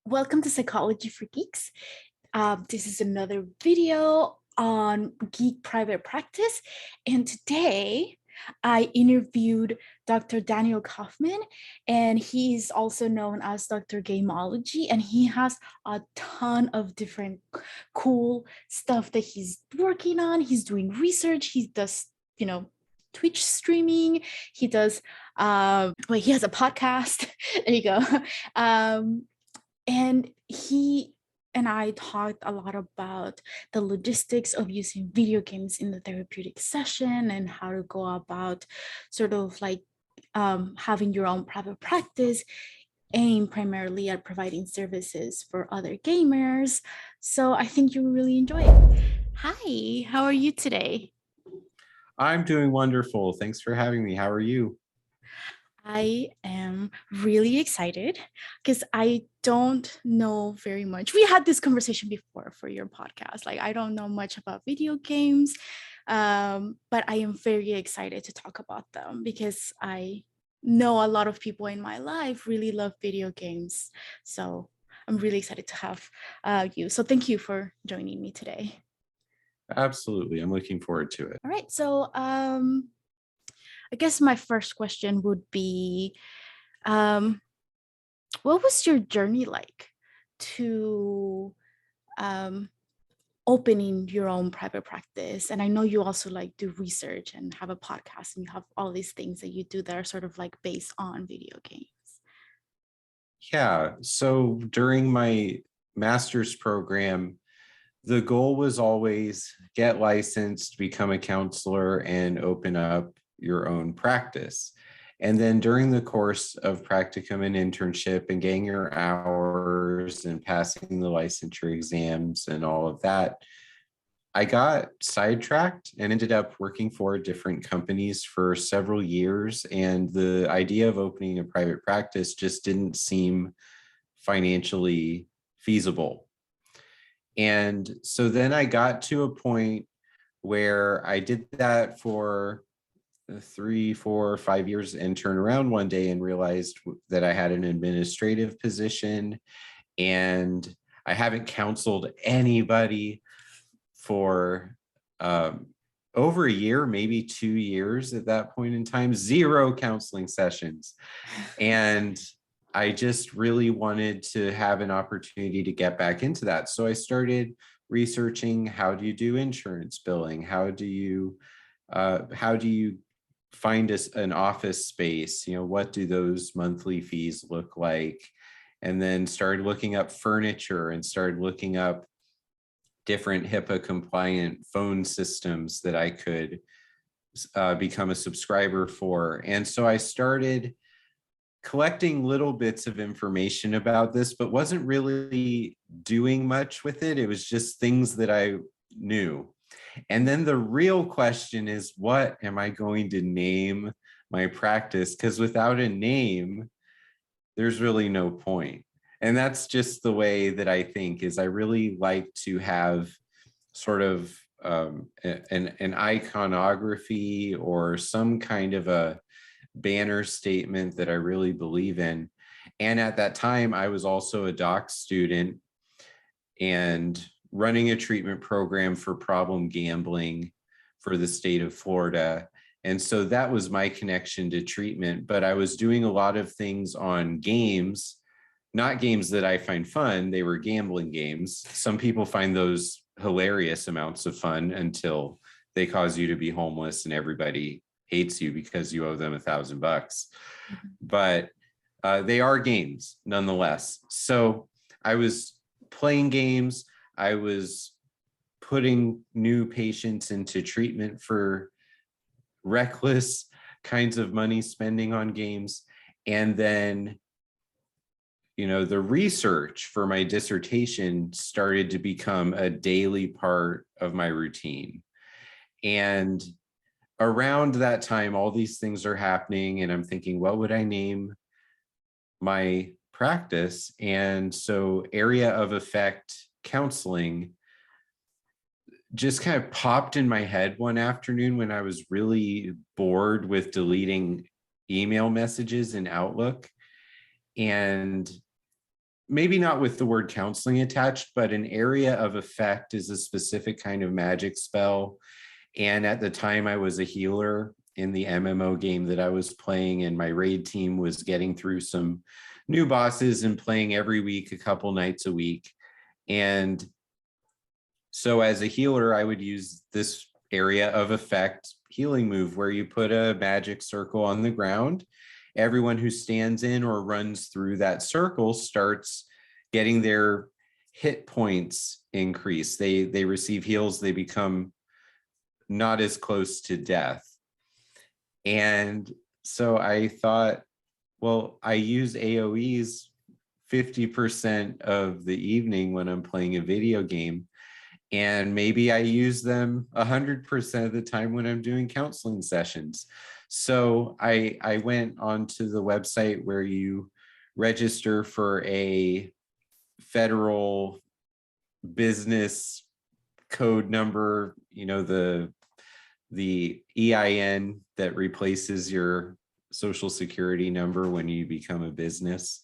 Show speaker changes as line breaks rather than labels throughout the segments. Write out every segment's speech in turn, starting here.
Welcome to Psychology for Geeks. This is another video on geek private practice. And today I interviewed Dr. Daniel Kaufman, and he's also known as Dr. Gameology, and he has a ton of different cool stuff that he's working on. He's doing research. He does, Twitch streaming. He does, he has a podcast. There you go. And he and I talked a lot about the logistics of using video games in the therapeutic session and how to go about sort of like having your own private practice aimed primarily at providing services for other gamers. So I think you will really enjoy it. Hi, how are you today?
I'm doing wonderful. Thanks for having me. How are you?
I am really excited because I don't know very much. We had this conversation before for your podcast. Like, I don't know much about video games, but I am very excited to talk about them because I know a lot of people in my life really love video games. So I'm really excited to have you. So thank you for joining me today.
Absolutely. I'm looking forward to it.
All right. So I guess my first question would be, um, what was your journey like to um, opening your own private practice? And I know you also like do research and have a podcast, and you have all these things that you do that are sort of like based on video games.
Yeah. So during my master's program, the goal was always get licensed, become a counselor, and open up your own practice. And then during the course of practicum and internship and getting your hours and passing the licensure exams and all of that, I got sidetracked and ended up working for different companies for several years. And the idea of opening a private practice just didn't seem financially feasible. And so then I got to a point where I did that for 3, 4, 5 years and turned around one day and realized that I had an administrative position and I haven't counseled anybody for over a year, maybe 2 years at that point in time, 0 counseling sessions. And I just really wanted to have an opportunity to get back into that. So I started researching, how do you do insurance billing? How do you find an office space? What do those monthly fees look like? And then started looking up furniture and started looking up different HIPAA compliant phone systems that I could become a subscriber for. And so I started collecting little bits of information about this, but wasn't really doing much with it. It was just things that I knew. And then the real question is, what am I going to name my practice? Because without a name, there's really no point. And that's just the way that I think. Is I really like to have sort of an iconography or some kind of a banner statement that I really believe in. And at that time, I was also a doc student and running a treatment program for problem gambling for the state of Florida. And so that was my connection to treatment. But I was doing a lot of things on games, not games that I find fun. They were gambling games. Some people find those hilarious amounts of fun until they cause you to be homeless and everybody hates you because you owe them $1,000. But they are games nonetheless. So I was playing games. I was putting new patients into treatment for reckless kinds of money spending on games. And then, the research for my dissertation started to become a daily part of my routine. And around that time, all these things are happening, and I'm thinking, what would I name my practice? And so area of effect counseling just kind of popped in my head one afternoon when I was really bored with deleting email messages in Outlook. And maybe not with the word counseling attached, but an area of effect is a specific kind of magic spell. And at the time I was a healer in the MMO game that I was playing, and my raid team was getting through some new bosses and playing every week, a couple nights a week. And so as a healer, I would use this area of effect healing move where you put a magic circle on the ground. Everyone who stands in or runs through that circle starts getting their hit points increase. They receive heals, they become not as close to death. And so I thought, well, I use AoEs 50% of the evening when I'm playing a video game. And maybe I use them 100% of the time when I'm doing counseling sessions. So I went onto the website where you register for a federal business code number, you know, the EIN that replaces your social security number when you become a business.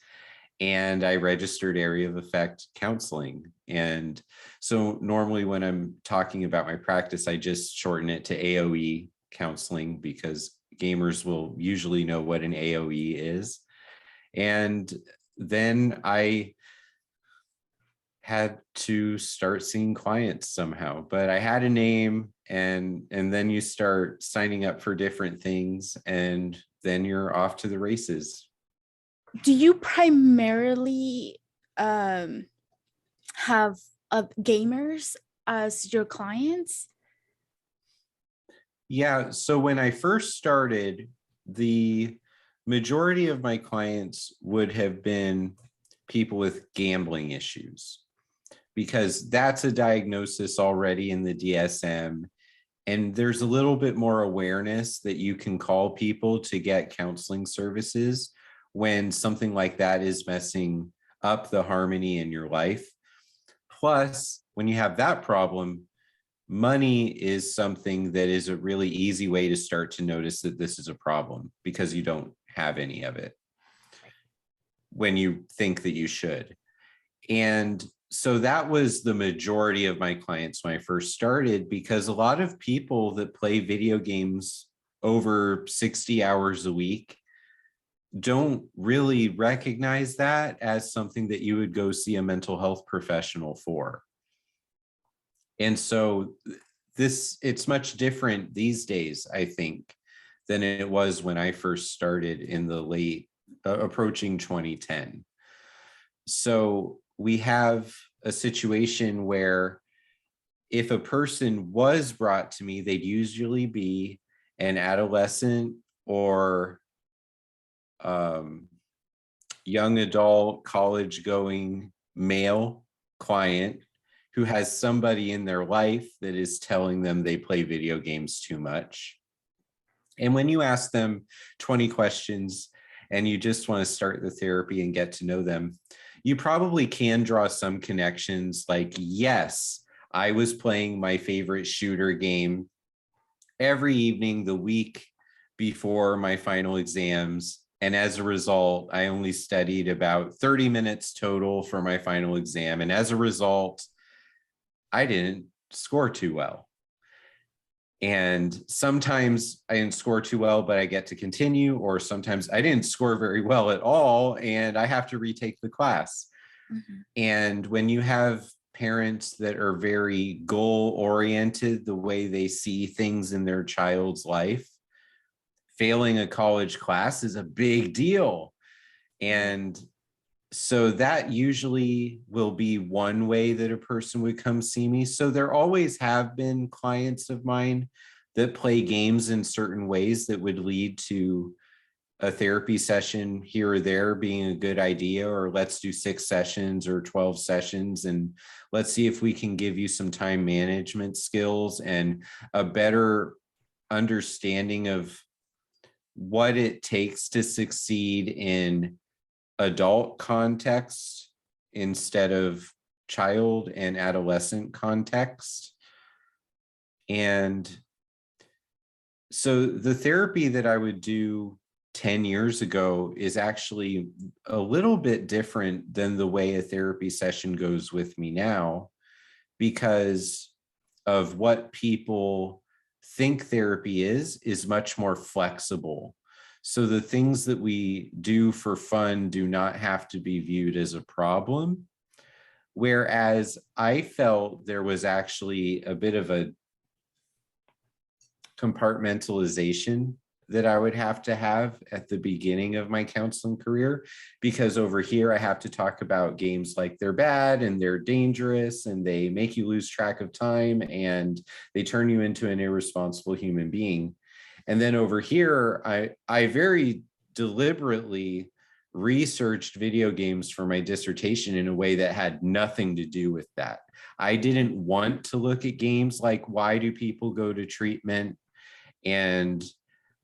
And I registered area of effect counseling. And so normally when I'm talking about my practice, I just shorten it to AOE counseling because gamers will usually know what an AOE is. And then I had to start seeing clients somehow, but I had a name, and then you start signing up for different things, and then you're off to the races.
Do you primarily have gamers as your clients?
Yeah, so when I first started, the majority of my clients would have been people with gambling issues, because that's a diagnosis already in the DSM. And there's a little bit more awareness that you can call people to get counseling services when something like that is messing up the harmony in your life. Plus, when you have that problem, money is something that is a really easy way to start to notice that this is a problem because you don't have any of it when you think that you should. And so that was the majority of my clients when I first started, because a lot of people that play video games over 60 hours a week don't really recognize that as something that you would go see a mental health professional for. And so it's much different these days, I think, than it was when I first started in the late approaching 2010. So we have a situation where if a person was brought to me, they'd usually be an adolescent or young adult, college going male client who has somebody in their life that is telling them they play video games too much. And when you ask them 20 questions and you just want to start the therapy and get to know them, you probably can draw some connections like, yes, I was playing my favorite shooter game every evening the week before my final exams. And as a result, I only studied about 30 minutes total for my final exam. And as a result, I didn't score too well. And sometimes I didn't score too well, but I get to continue, or sometimes I didn't score very well at all and I have to retake the class. Mm-hmm. And when you have parents that are very goal oriented, the way they see things in their child's life, failing a college class is a big deal. And so that usually will be one way that a person would come see me. So there always have been clients of mine that play games in certain ways that would lead to a therapy session here or there being a good idea, or let's do 6 sessions or 12 sessions and let's see if we can give you some time management skills and a better understanding of what it takes to succeed in adult context instead of child and adolescent context. And so the therapy that I would do 10 years ago is actually a little bit different than the way a therapy session goes with me now, because of what people think therapy is much more flexible. So the things that we do for fun do not have to be viewed as a problem. Whereas I felt there was actually a bit of a compartmentalization that I would have to have at the beginning of my counseling career, because over here I have to talk about games like they're bad and they're dangerous and they make you lose track of time and they turn you into an irresponsible human being. And then over here, I very deliberately researched video games for my dissertation in a way that had nothing to do with that. I didn't want to look at games like why do people go to treatment, and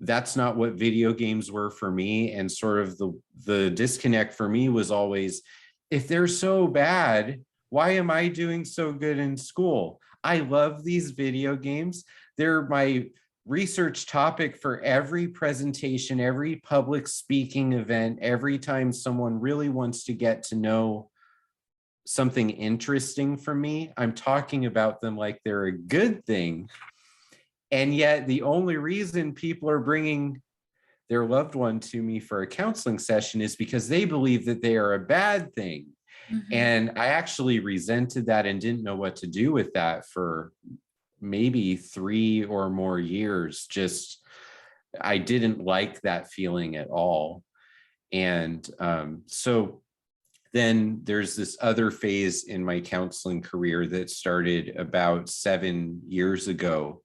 that's not what video games were for me. And sort of the disconnect for me was always, if they're so bad, why am I doing so good in school? I love these video games. They're my research topic for every presentation, every public speaking event, every time someone really wants to get to know something interesting from me, I'm talking about them like they're a good thing. And yet the only reason people are bringing their loved one to me for a counseling session is because they believe that they are a bad thing.
Mhm.
And I actually resented that and didn't know what to do with that for maybe 3 or more years. Just, I didn't like that feeling at all. And so then there's this other phase in my counseling career that started about 7 years ago,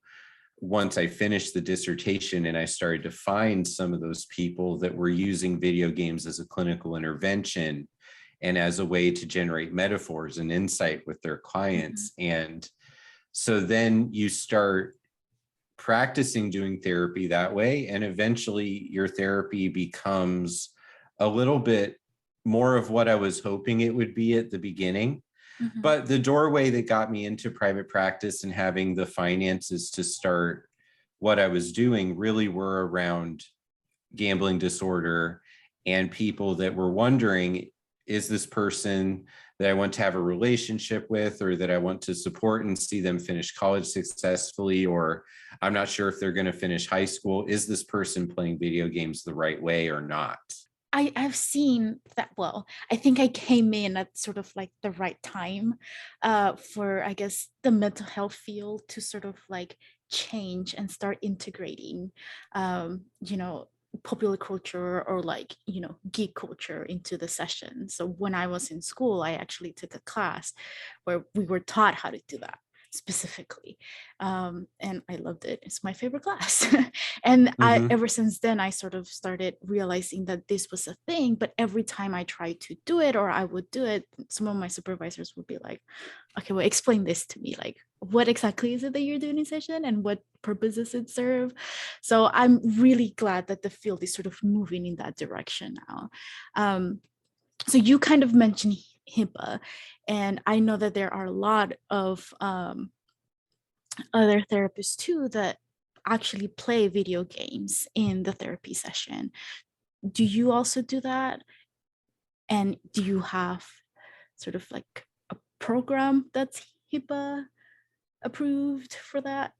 once I finished the dissertation and I started to find some of those people that were using video games as a clinical intervention and as a way to generate metaphors and insight with their
Mhm.
clients. And so then you start practicing doing therapy that way, and eventually your therapy becomes a little bit more of what I was hoping it would be at the beginning.
Mhm.
But the doorway that got me into private practice and having the finances to start what I was doing really were around gambling disorder and people that were wondering, is this person that I want to have a relationship with or that I want to support and see them finish college successfully, or I'm not sure if they're going to finish high school. Is this person playing video games the right way or not?
I've seen that. Well, I think I came in at sort of like the right time for, I guess, the mental health field to sort of like change and start integrating, you know, popular culture or like, you know, geek culture into the session. So when I was in school, I actually took a class where we were taught how to do that specifically, and I loved it. It's my favorite class. And I,
Mm-hmm.
ever since then, I sort of started realizing that this was a thing. But every time I tried to do it or I would do it, some of my supervisors would be like, okay, well, explain this to me. Like, what exactly is it that you're doing in session and what purpose does it serve? So I'm really glad that the field is sort of moving in that direction now. So you kind of mentioned HIPAA, and I know that there are a lot of other therapists too that actually play video games in the therapy session. Do you also do that? And do you have sort of like a program that's HIPAA approved for that?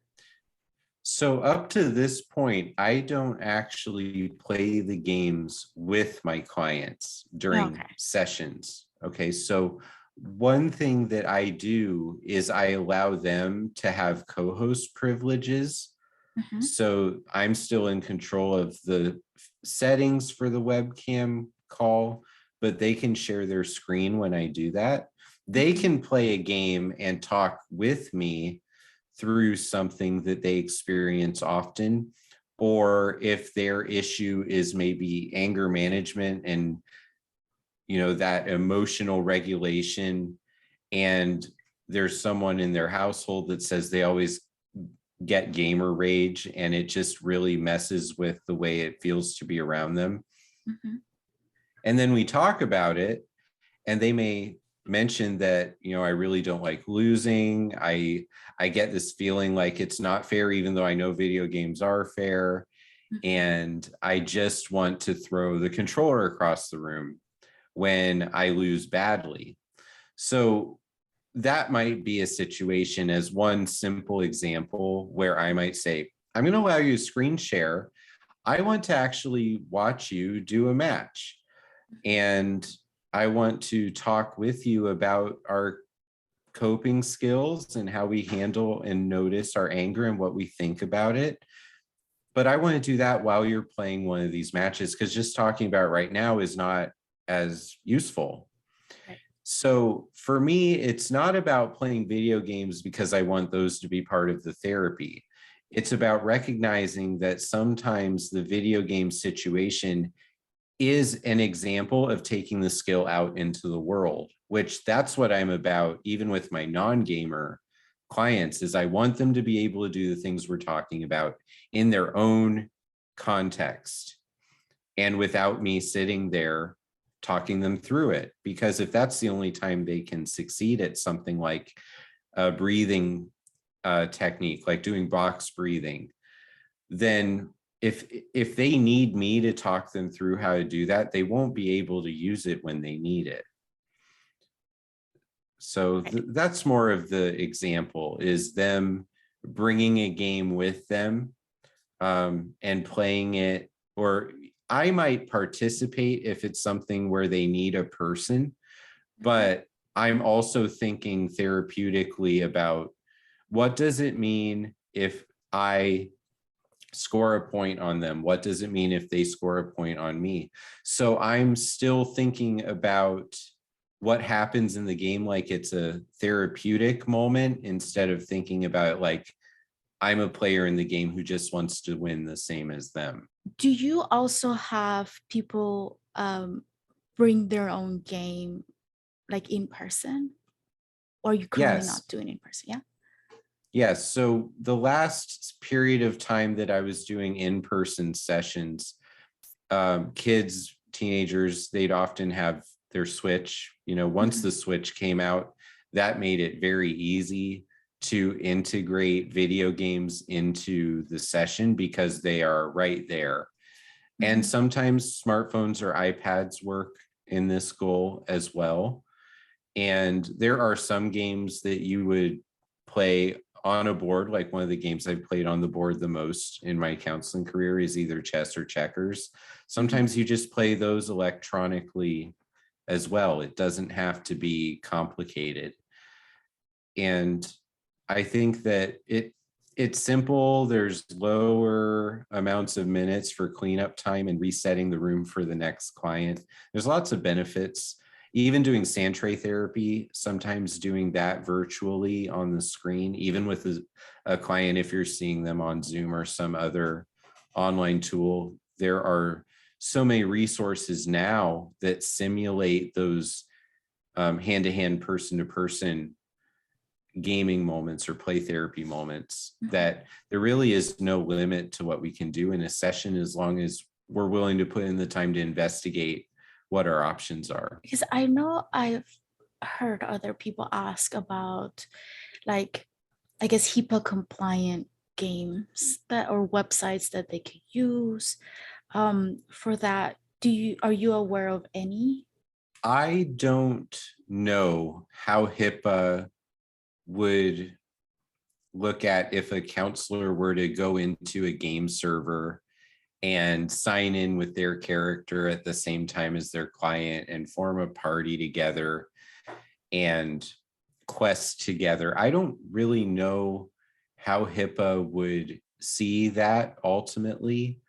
So up to this point, I don't actually play the games with my clients during
Okay.
sessions. Okay, so one thing that I do is I allow them to have co-host privileges.
Mhm.
So I'm still in control of the settings for the webcam call, but they can share their screen when I do that. They
Mhm.
can play a game and talk with me through something that they experience often, or if their issue is maybe anger management and that emotional regulation, and there's someone in their household that says they always get gamer rage and it just really messes with the way it feels to be around them,
Mhm.
and then we talk about it, and they may mention that I really don't like losing. I get this feeling like it's not fair even though I know video games are fair. and I just want to throw the controller across the room when I lose badly. So that might be a situation as one simple example where I might say, I'm going to allow you to screen share. I want to actually watch you do a match. And I want to talk with you about our coping skills and how we handle and notice our anger and what we think about it. But I want to do that while you're playing one of these matches, because just talking about it right now is not as useful.
Right.
So for me, it's not about playing video games because I want those to be part of the therapy. It's about recognizing that sometimes the video game situation is an example of taking the skill out into the world, which that's what I'm about, even with my non-gamer clients, is I want them to be able to do the things we're talking about in their own context and without me sitting there talking them through it. Because if that's the only time they can succeed at something like a breathing technique, like doing box breathing, then if they need me to talk them through how to do that, they won't be able to use it when they need it. So that's more of the example, is them bringing a game with them and playing it. Or I might participate if it's something where they need a person, but I'm also thinking therapeutically about what does it mean if I score a point on them? What does it mean if they score a point on me? So I'm still thinking about what happens in the game like it's a therapeutic moment, instead of thinking about it like I'm a player in the game who just wants to win the same as them.
Do you also have people bring their own game like in person? Or are you currently
Yes.
not doing in person? Yeah.
Yes. So the last period of time that I was doing in-person sessions, kids, teenagers, they'd often have their Switch. Once the Switch came out, that made it very easy to integrate video games into the session because they are right there. And sometimes smartphones or iPads work in this goal as well. And there are some games that you would play on a board. Like one of the games I've played on the board the most in my counseling career is either chess or checkers. Sometimes you just play those electronically as well. It doesn't have to be complicated. And I think that it's simple. There's lower amounts of minutes for cleanup time and resetting the room for the next client. There's lots of benefits. Even doing sand tray therapy, sometimes doing that virtually on the screen, even with a client, if you're seeing them on Zoom or some other online tool, there are so many resources now that simulate those hand-to-hand, person-to-person gaming moments or play therapy moments, that there really is no limit to what we can do in a session as long as we're willing to put in the time to investigate what our options are.
Because I know I've heard other people ask about, like, I guess HIPAA compliant games that or websites that they could use for that. Are you aware of any?
I don't know how HIPAA would look at if a counselor were to go into a game server and sign in with their character at the same time as their client and form a party together and quest together. I don't really know how HIPAA would see that ultimately,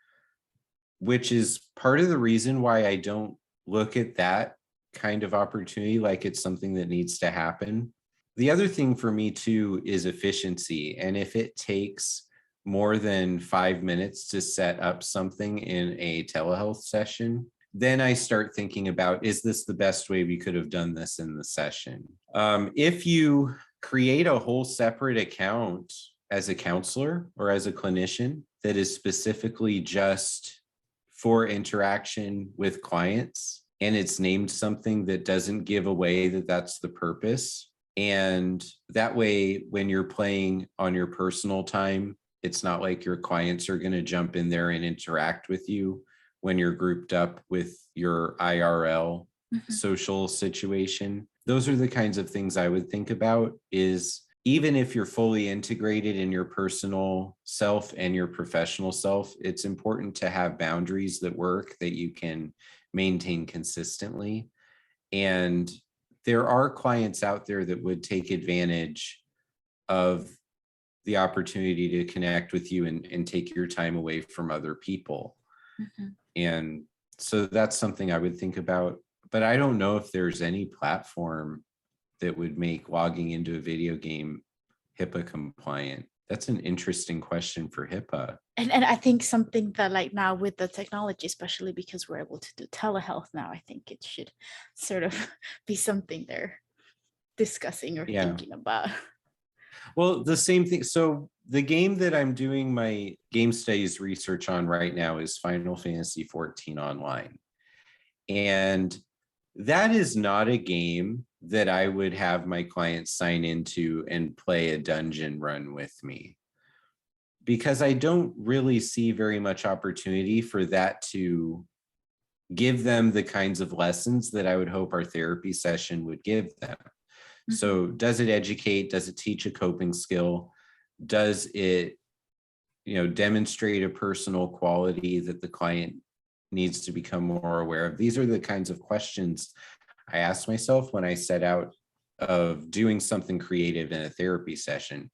which is part of the reason why I don't look at that kind of opportunity like it's something that needs to happen. The other thing for me too is efficiency. And if it takes more than 5 minutes to set up something in a telehealth session, then I start thinking about, is this the best way we could have done this in the session? If you create a whole separate account as a counselor or as a clinician that is specifically just for interaction with clients, and it's named something that doesn't give away that that's the purpose, and that way, when you're playing on your personal time, It's not like your clients are going to jump in there and interact with you when you're grouped up with your IRL social situation. Those are the kinds of things I would think about. Is even if you're fully integrated in your personal self and your professional self, it's important to have boundaries that work, that you can maintain consistently. And there are clients out there that would take advantage of the opportunity to connect with you and take your time away from other people. And so that's something I would think about. But I don't know if there's any platform that would make logging into a video game HIPAA compliant. That's an interesting question for HIPAA.
And I think something that, like, now with the technology, especially because we're able to do telehealth now, I think it should sort of be something they're discussing or thinking about.
Well, the same thing. So the game that I'm doing my game studies research on right now is Final Fantasy 14 Online. And that is not a game that I would have my clients sign into and play a dungeon run with me, because I don't really see very much opportunity for that to give them the kinds of lessons that I would hope our therapy session would give them. So does it educate? Does it teach a coping skill? Does it, demonstrate a personal quality that the client needs to become more aware of? These are the kinds of questions I ask myself when I set out of doing something creative in a therapy session.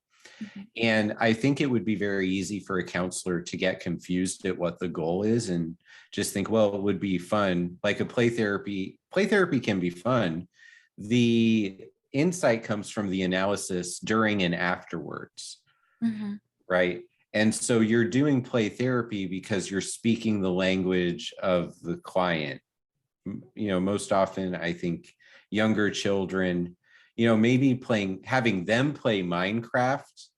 And I think it would be very easy for a counselor to get confused at what the goal is and just think, well, it would be fun. Like a play therapy can be fun. The insight comes from the analysis during and afterwards, right? And so you're doing play therapy because you're speaking the language of the client. Most often, I think younger children, maybe having them play Minecraft,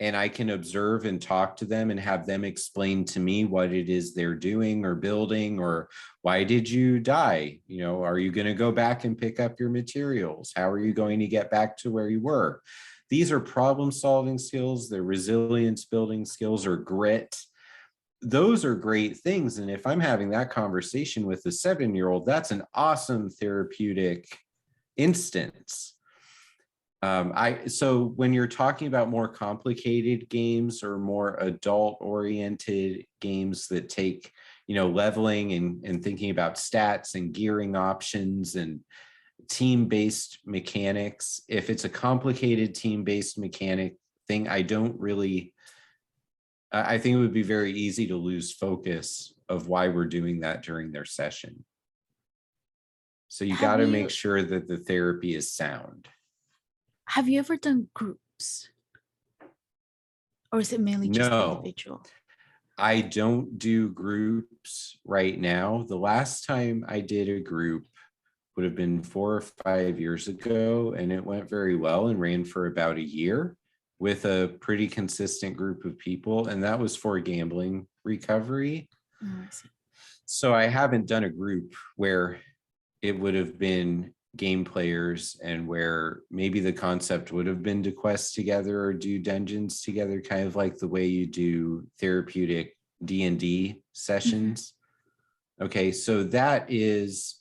and I can observe and talk to them and have them explain to me what it is they're doing or building, or why did you die? Are you going to go back and pick up your materials? How are you going to get back to where you were? These are problem solving skills, they're resilience building skills, or grit. Those are great things. And if I'm having that conversation with a 7-year-old, that's an awesome therapeutic instance. So when you're talking about more complicated games or more adult oriented games that take, leveling and thinking about stats and gearing options and team-based mechanics, if it's a complicated team-based mechanic thing, I think it would be very easy to lose focus of why we're doing that during their session. So you got to make sure that the therapy is sound.
Have you ever done groups? Or is it mainly just individual?
I don't do groups right now. The last time I did a group would have been 4 or 5 years ago, and it went very well and ran for about a year with a pretty consistent group of people, and that was for gambling recovery.
Oh, I see.
So I haven't done a group where it would have been game players and where maybe the concept would have been to quest together or do dungeons together, kind of like the way you do therapeutic D&D sessions. Okay, so that is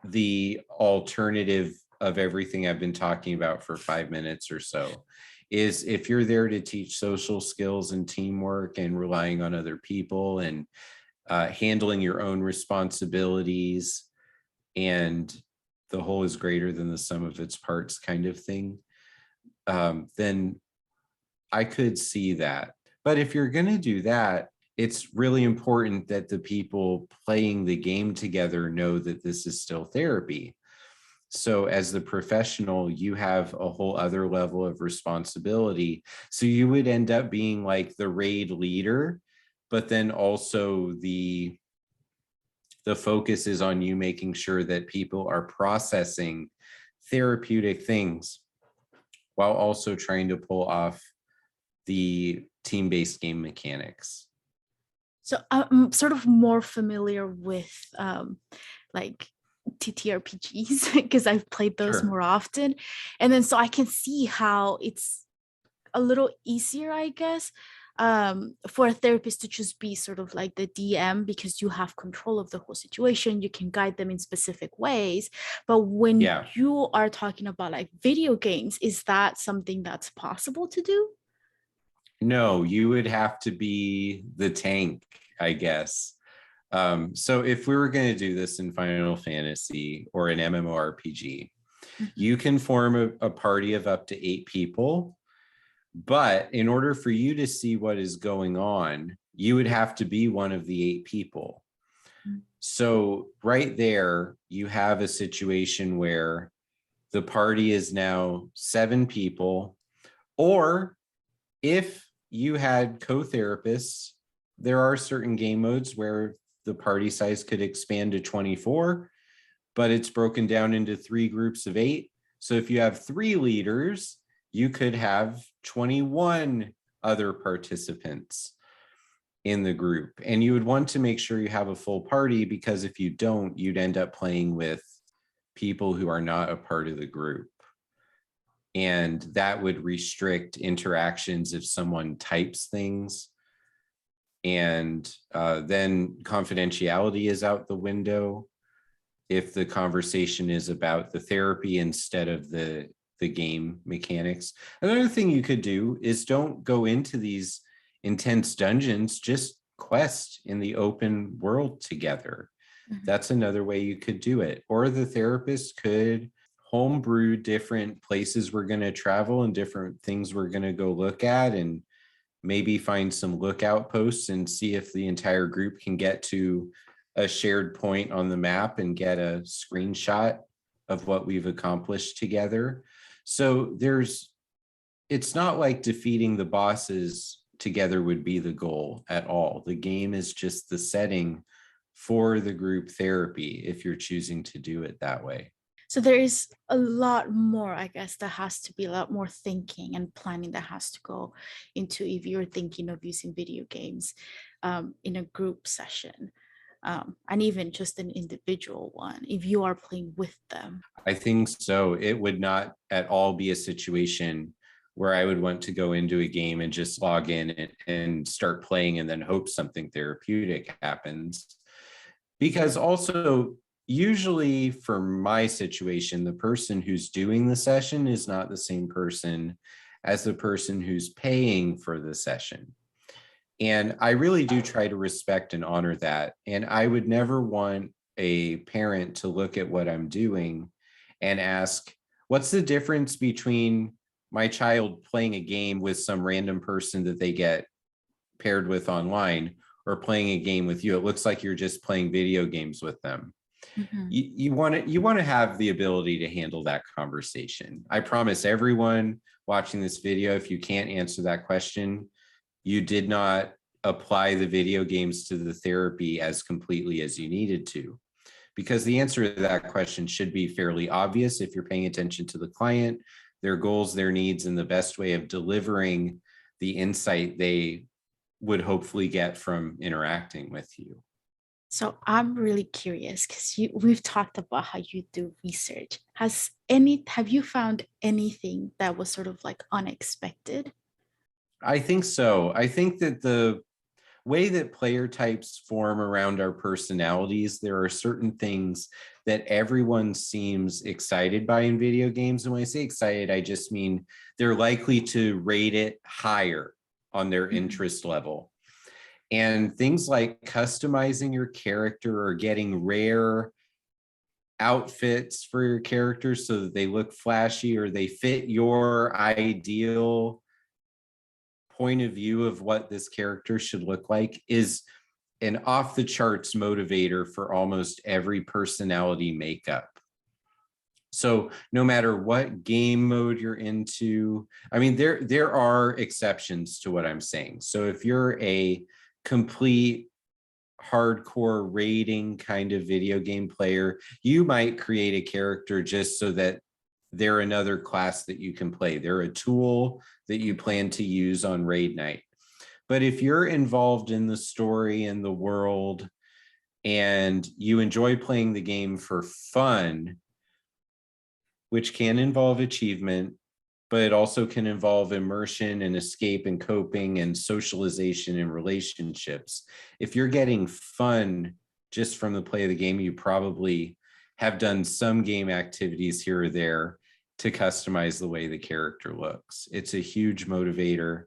the alternative of everything I've been talking about for 5 minutes or so. Is if you're there to teach social skills and teamwork and relying on other people and handling your own responsibilities, and the whole is greater than the sum of its parts kind of thing, then I could see that. But if you're going to do that, it's really important that the people playing the game together know that this is still therapy. So as the professional, you have a whole other level of responsibility. So you would end up being like the raid leader, but then also the focus is on you making sure that people are processing therapeutic things while also trying to pull off the team-based game mechanics.
So I'm sort of more familiar with like TTRPGs because I've played those more often. And then so I can see how it's a little easier, I guess, for a therapist to just be sort of like the DM because you have control of the whole situation. You can guide them in specific ways. But when
Yeah.
you are talking about like video games, is that something that's possible to do?
No, you would have to be the tank, I guess. So if we were going to do this in Final Fantasy or an MMORPG,
Mhm.
you can form a party of up to 8 people. But in order for you to see what is going on, you would have to be one of the 8 people. So right there, you have a situation where the party is now 7 people, or if you had co-therapists, there are certain game modes where the party size could expand to 24, but it's broken down into 3 groups of 8. So if you have 3 leaders, you could have 21 other participants in the group. And you would want to make sure you have a full party, because if you don't, you'd end up playing with people who are not a part of the group. And that would restrict interactions if someone types things. And then confidentiality is out the window if the conversation is about the therapy instead of the game mechanics. Another thing you could do is don't go into these intense dungeons, just quest in the open world together.
Mhm.
That's another way you could do it. Or the therapist could homebrew different places we're going to travel and different things we're going to go look at, and maybe find some lookout posts and see if the entire group can get to a shared point on the map and get a screenshot of what we've accomplished together. So it's not like defeating the bosses together would be the goal at all. The game is just the setting for the group therapy if you're choosing to do it that way.
So there is a lot more, I guess, that has to be a lot more thinking and planning that has to go into if you're thinking of using video games in a group session, and even just an individual one, if you are playing with them.
I think so. It would not at all be a situation where I would want to go into a game and just log in and start playing and then hope something therapeutic happens. Because also, usually for my situation, the person who's doing the session is not the same person as the person who's paying for the session. And I really do try to respect and honor that. And I would never want a parent to look at what I'm doing and ask, what's the difference between my child playing a game with some random person that they get paired with online or playing a game with you? It looks like you're just playing video games with them.
Mhm.
You want to have the ability to handle that conversation. I promise everyone watching this video, if you can't answer that question, you did not apply the video games to the therapy as completely as you needed to, because the answer to that question should be fairly obvious if you're paying attention to the client, their goals, their needs, and the best way of delivering the insight they would hopefully get from interacting with you.
So I'm really curious because we've talked about how you do research. Have you found anything that was sort of like unexpected?
I think so. I think that the way that player types form around our personalities, there are certain things that everyone seems excited by in video games. And when I say excited, I just mean they're likely to rate it higher on their
Mhm.
interest level. And things like customizing your character or getting rare outfits for your characters so that they look flashy or they fit your ideal point of view of what this character should look like is an off the charts motivator for almost every personality makeup. So no matter what game mode you're into, I mean, there are exceptions to what I'm saying. So if you're a complete hardcore raiding kind of video game player, you might create a character just so that they're another class that you can play. They're a tool that you plan to use on raid night. But if you're involved in the story and the world and you enjoy playing the game for fun, which can involve achievement, but it also can involve immersion and escape and coping and socialization and relationships. If you're getting fun just from the play of the game, you probably have done some game activities here or there to customize the way the character looks. It's a huge motivator.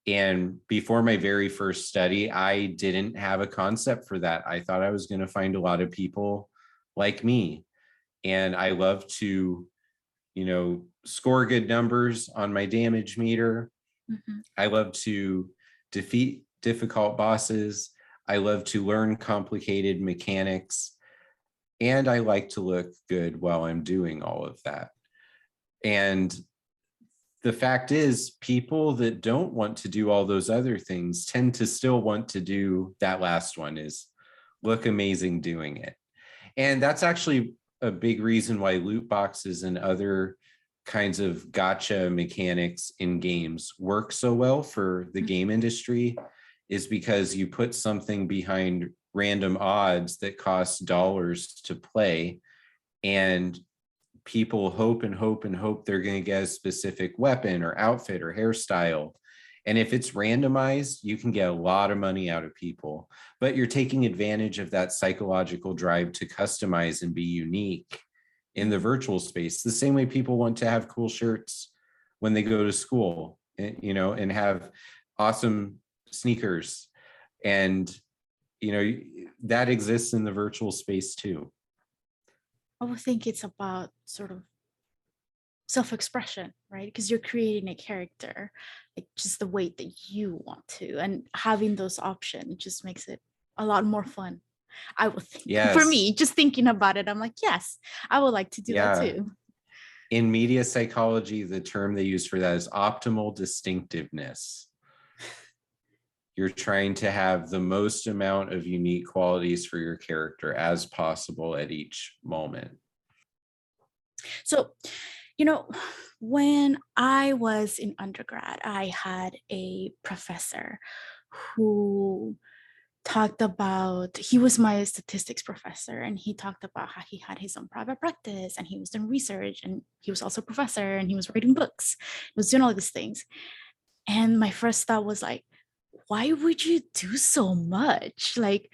And before my very first study, I didn't have a concept for that. I thought I was going to find a lot of people like me. And I love to, score good numbers on my damage meter.
Mhm.
I love to defeat difficult bosses. I love to learn complicated mechanics. And I like to look good while I'm doing all of that. And the fact is, people that don't want to do all those other things tend to still want to do that last one, is look amazing doing it. And that's actually a big reason why loot boxes and other kinds of gotcha mechanics in games work so well for the game industry, is because you put something behind random odds that cost dollars to play, and people hope and hope and hope they're going to get a specific weapon or outfit or hairstyle. And if it's randomized, you can get a lot of money out of people, but you're taking advantage of that psychological drive to customize and be unique in the virtual space, the same way people want to have cool shirts when they go to school, and have awesome sneakers. And, that exists in the virtual space too.
I would think it's about sort of self-expression, right? Because you're creating a character, like just the way that you want to, and having those options just makes it a lot more fun. I would think for
Yes.
me, just thinking about it, I'm like, yes, I would like to do that
Yeah.
too.
In media psychology, the term they use for that is optimal distinctiveness. You're trying to have the most amount of unique qualities for your character as possible at each moment.
So, you know, when I was in undergrad, I had a professor who talked about, he was my statistics professor, and he talked about how he had his own private practice and he was doing research, and he was also a professor and he was writing books. He was doing all these things. And my first thought was like, why would you do so much? Like,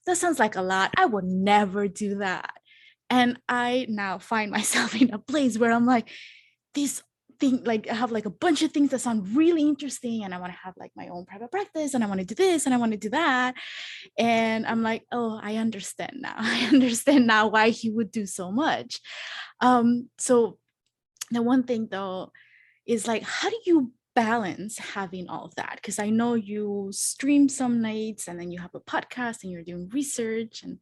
that sounds like a lot. I would never do that. And I now find myself in a place where I'm like, this thing, like I have like a bunch of things that sound really interesting, and I want to have like my own private practice, and I want to do this and I want to do that. And I'm like, oh, I understand now. I understand now why he would do so much. So the one thing though is like, how do you balance having all of that? Because I know you stream some nights and then you have a podcast and you're doing research and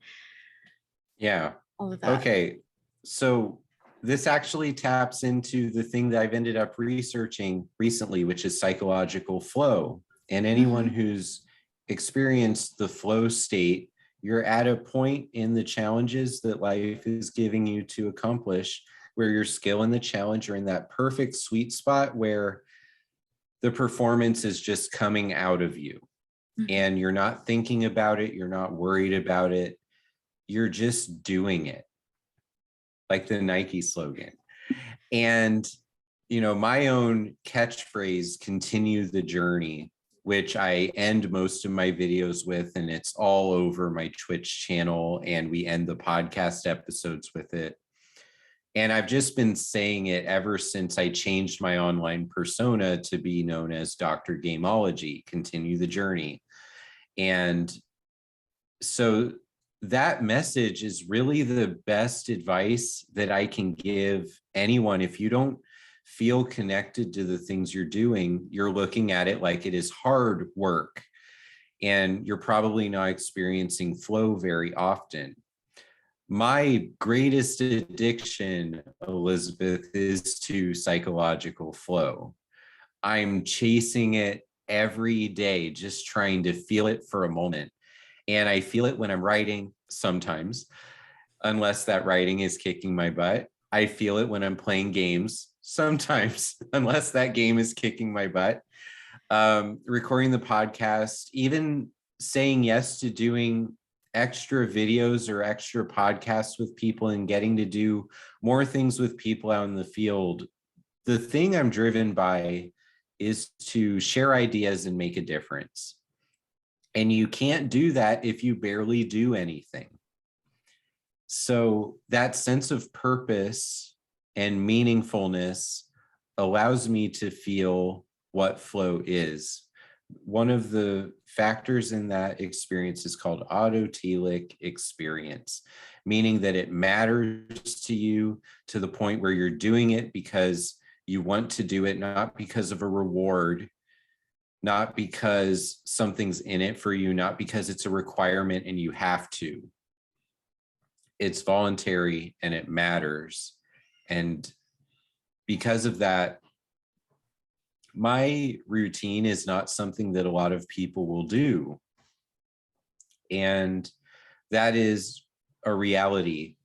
Yeah.
all of that.
Okay. So this actually taps into the thing that I've ended up researching recently, which is psychological flow. And anyone
Mhm.
who's experienced the flow state, you're at a point in the challenges that life is giving you to accomplish where your skill and the challenge are in that perfect sweet spot where the performance is just coming out of you,
Mhm.
and you're not thinking about it. You're not worried about it. You're just doing it, like the Nike slogan. And, my own catchphrase, continue the journey, which I end most of my videos with, and it's all over my Twitch channel, and we end the podcast episodes with it. And I've just been saying it ever since I changed my online persona to be known as Dr. Gameology, continue the journey. And so that message is really the best advice that I can give anyone. If you don't feel connected to the things you're doing, you're looking at it like it is hard work, and you're probably not experiencing flow very often. My greatest addiction, Elizabeth, is to psychological flow. I'm chasing it every day, just trying to feel it for a moment. And I feel it when I'm writing sometimes, unless that writing is kicking my butt. I feel it when I'm playing games sometimes, unless that game is kicking my butt. Recording the podcast, even saying yes to doing extra videos or extra podcasts with people and getting to do more things with people out in the field. the thing I'm driven by is to share ideas and make a difference. And you can't do that if you barely do anything. So that sense of purpose and meaningfulness allows me to feel what flow is. One of the factors in that experience is called autotelic experience, meaning that it matters to you to the point where you're doing it because you want to do it, not because of a reward, not because something's in it for you, not because it's a requirement and you have to. It's voluntary and it matters. And because of that, my routine is not something that a lot of people will do. And that is a reality.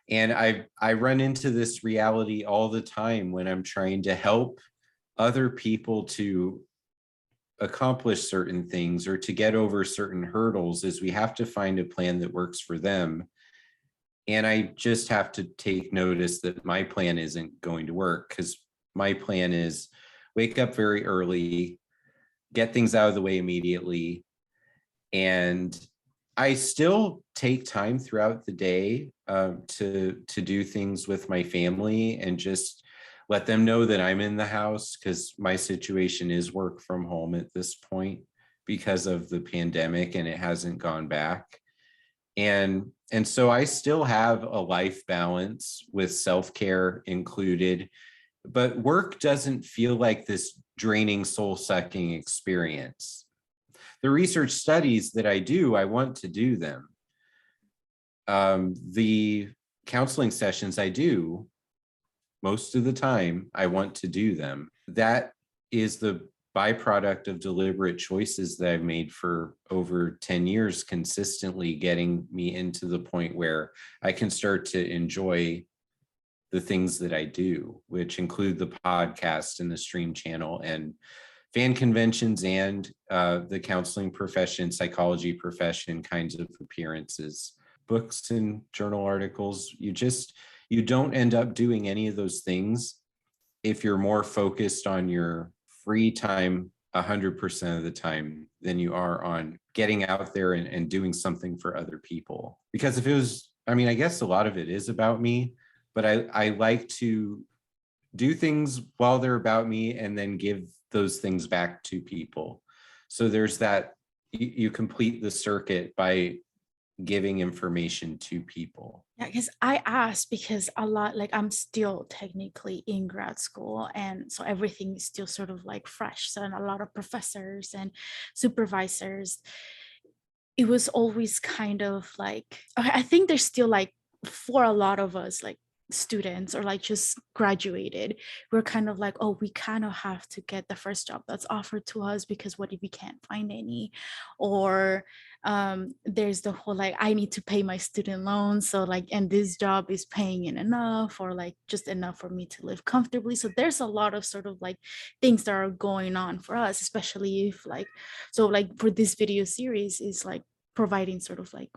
And I run into this reality all the time when I'm trying to help other people to accomplish certain things or to get over certain hurdles, is we have to find a plan that works for them. And I just have to take notice that my plan isn't going to work, because my plan is wake up very early, get things out of the way immediately. And I still take time throughout the day to do things with my family and just let them know that I'm in the house, because my situation is work from home at this point because of the pandemic and it hasn't gone back. And so I still have a life balance with self-care included, but work doesn't feel like this draining, soul-sucking experience. The research studies that I do, I want to do them. The counseling sessions I do, most of the time, I want to do them. That is the byproduct of deliberate choices that I've made for over 10 years, consistently getting me into the point where I can start to enjoy the things that I do, which include the podcast and the stream channel and fan conventions and the counseling profession, psychology profession kinds of appearances, books and journal articles. You don't end up doing any of those things if you're more focused on your free time 100% of the time than you are on getting out there and doing something for other people. Because if it was, I mean, I guess a lot of it is about me, but I like to do things while they're about me and then give those things back to people. So there's that, you complete the circuit by giving information to people.
Yeah, because I asked because a lot, like I'm still technically in grad school, and so everything is still sort of like fresh. So, and a lot of professors and supervisors, it was always kind of like, I think there's still like, for a lot of us, like students or like just graduated, we're kind of like, oh, we kind of have to get the first job that's offered to us, because what if we can't find any? Or there's the whole like, I need to pay my student loans, so like, and this job is paying in enough, or like just enough for me to live comfortably. So there's a lot of sort of like things that are going on for us, especially if like, so like for this video series is like providing sort of like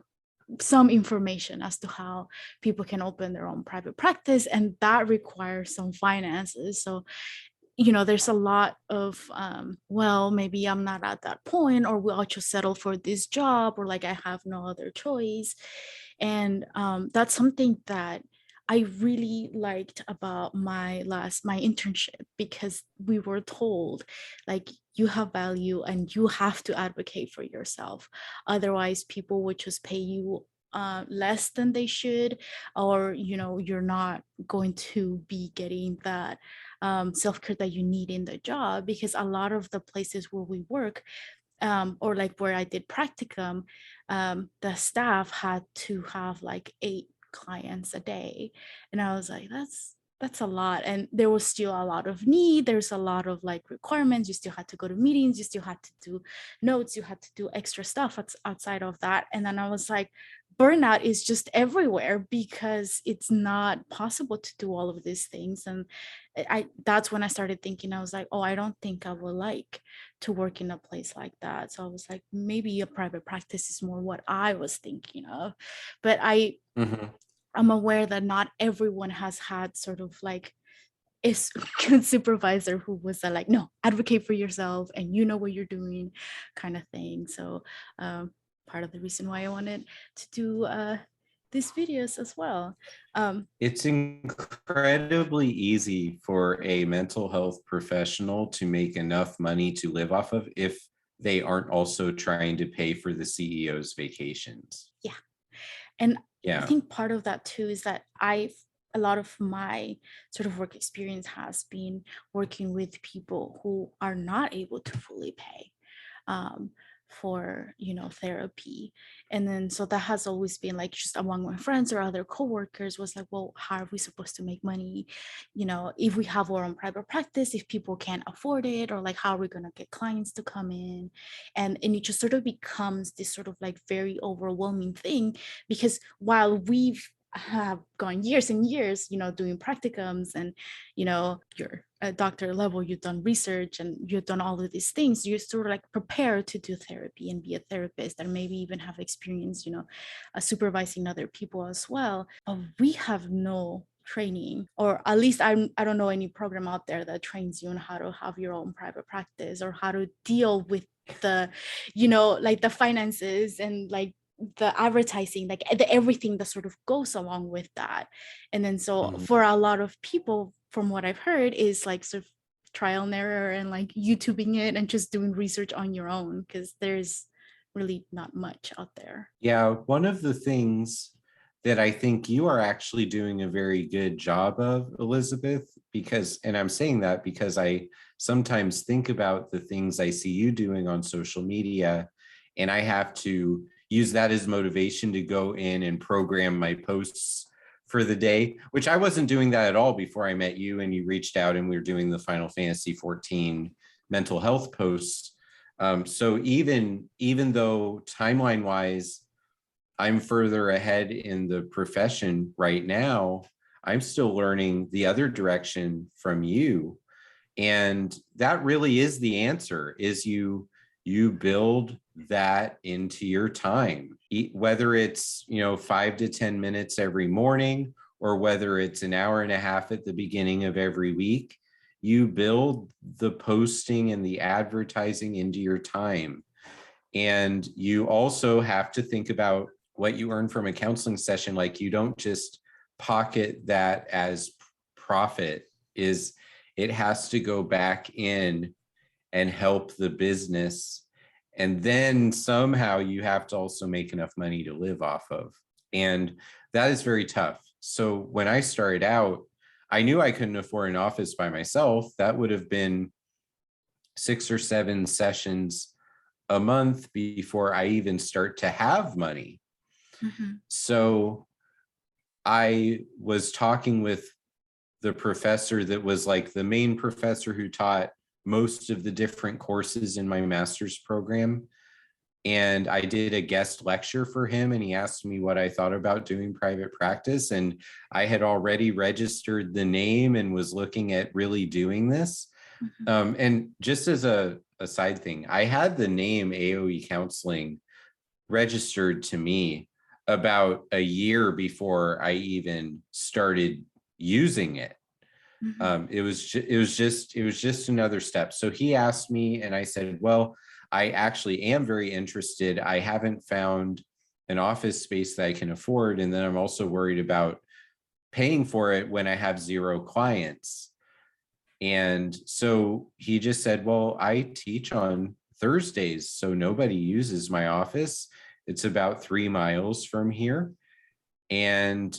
some information as to how people can open their own private practice, and that requires some finances. So there's a lot of well, maybe I'm not at that point, or I'll just settle for this job, or like I have no other choice. And that's something that I really liked about my internship, because we were told like, you have value and you have to advocate for yourself, otherwise people would just pay you less than they should, or you're not going to be getting that self-care that you need in the job. Because a lot of the places where we work, or like where I did practicum, the staff had to have like 8 clients a day. And I was like, that's a lot. And there was still a lot of need. There's a lot of like requirements. You still had to go to meetings, you still had to do notes, you had to do extra stuff outside of that. And then I was like, burnout is just everywhere, because it's not possible to do all of these things. And that's when I started thinking, I was like, oh, I don't think I would like to work in a place like that. So I was like, maybe a private practice is more what I was thinking of. But
Mm-hmm.
I'm aware that not everyone has had sort of like is good supervisor who was like, no, advocate for yourself and you know what you're doing, kind of thing. So part of the reason why I wanted to do these videos as well.
It's incredibly easy for a mental health professional to make enough money to live off of if they aren't also trying to pay for the CEO's vacations.
Yeah. And I
Yeah.
think part of that too is that a lot of my sort of work experience has been working with people who are not able to fully pay um, for, therapy. And then so that has always been like just among my friends or other coworkers was like, well, how are we supposed to make money, if we have our own private practice, if people can't afford it, or like how are we going to get clients to come in? And it just sort of becomes this sort of like very overwhelming thing, because while we've have gone years and years, doing practicums, and you're at doctor level, you've done research and you've done all of these things, you're sort of like prepared to do therapy and be a therapist, and maybe even have experience, supervising other people as well. But we have no training, or at least I don't know any program out there that trains you on how to have your own private practice, or how to deal with the, like the finances and like the advertising, like everything that sort of goes along with that. And then so
Mhm.
for a lot of people, from what I've heard, is like sort of trial and error and like YouTubing it and just doing research on your own, because there's really not much out there.
Yeah, one of the things that I think you are actually doing a very good job of, Elizabeth, and I'm saying that because I sometimes think about the things I see you doing on social media, and I have to use that as motivation to go in and program my posts for the day, which I wasn't doing that at all before I met you and you reached out and we were doing the Final Fantasy 14 mental health posts. So even though timeline wise, I'm further ahead in the profession right now, I'm still learning the other direction from you. And that really is the answer, is you build that into your time, whether it's 5 to 10 minutes every morning, or whether it's an hour and a half at the beginning of every week. You build the posting and the advertising into your time. And you also have to think about what you earn from a counseling session. Like, you don't just pocket that as profit. It has to go back in and help the business. And then somehow you have to also make enough money to live off of. And that is very tough. So when I started out, I knew I couldn't afford an office by myself. That would have been 6 or 7 sessions a month before I even start to have money.
Mm-hmm.
So I was talking with the professor that was like the main professor who taught most of the different courses in my master's program. And I did a guest lecture for him, and he asked me what I thought about doing private practice. And I had already registered the name and was looking at really doing this.
Mm-hmm.
And just as a side thing, I had the name AOE Counseling registered to me about a year before I even started using it.
Mm-hmm.
It was just another step. So he asked me, and I said, well, I actually am very interested. I haven't found an office space that I can afford, and then I'm also worried about paying for it when I have 0 clients. And so he just said, well, I teach on Thursdays, so nobody uses my office. It's about 3 miles from here. And